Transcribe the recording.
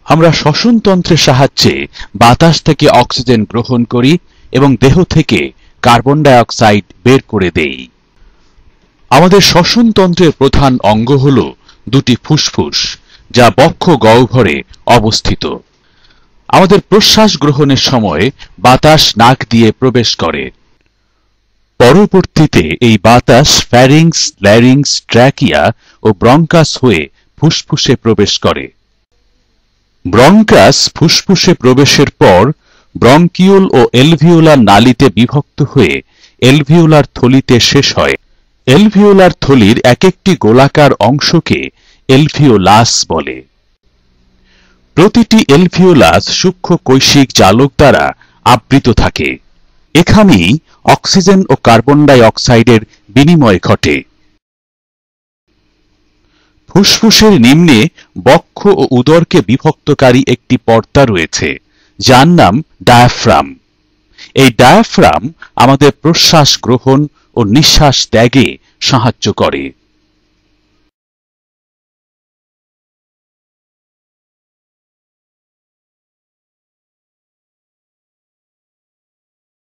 আমরা শ্বসনতন্ত্রের সাহায্যে বাতাস থেকে অক্সিজেন গ্রহণ করি এবং দেহ থেকে কার্বন ডাই অক্সাইড বের করে দেই। আমাদের শ্বসনতন্ত্রের প্রধান অঙ্গ হল দুটি ফুসফুস, যা বক্ষ গহ্বরে অবস্থিত। আমাদের প্রশ্বাস গ্রহণের সময় বাতাস নাক দিয়ে প্রবেশ করে। পরবর্তীতে এই বাতাস ফ্যারিংস, ল্যারিংস, ট্র্যাকিয়া ও ব্রঙ্কাস হয়ে ফুসফুসে প্রবেশ করে। ব্রঙ্কাস ফুসফুসে প্রবেশের পর ব্রঙ্কিউল ও এলভিওলার নালীতে বিভক্ত হয়ে এলভিওলার থলিতে শেষ হয়। এলভিওলার থলির এক একটি গোলাকার অংশকে এলভিওলাস বলে। প্রতিটি এলভিওলাস সূক্ষ্ম কৈশিক জালক দ্বারা আবৃত থাকে। এখানেই অক্সিজেন ও কার্বন ডাই অক্সাইডের বিনিময় ঘটে। ফুসফুসের নিম্নে বক্ষ ও উদরকে বিভক্তকারী একটি পর্দা রয়েছে, যার নাম ডায়াফ্রাম। এই ডায়াফ্রাম আমাদের প্রশ্বাস গ্রহণ ও নিঃশ্বাস ত্যাগে সাহায্য করে।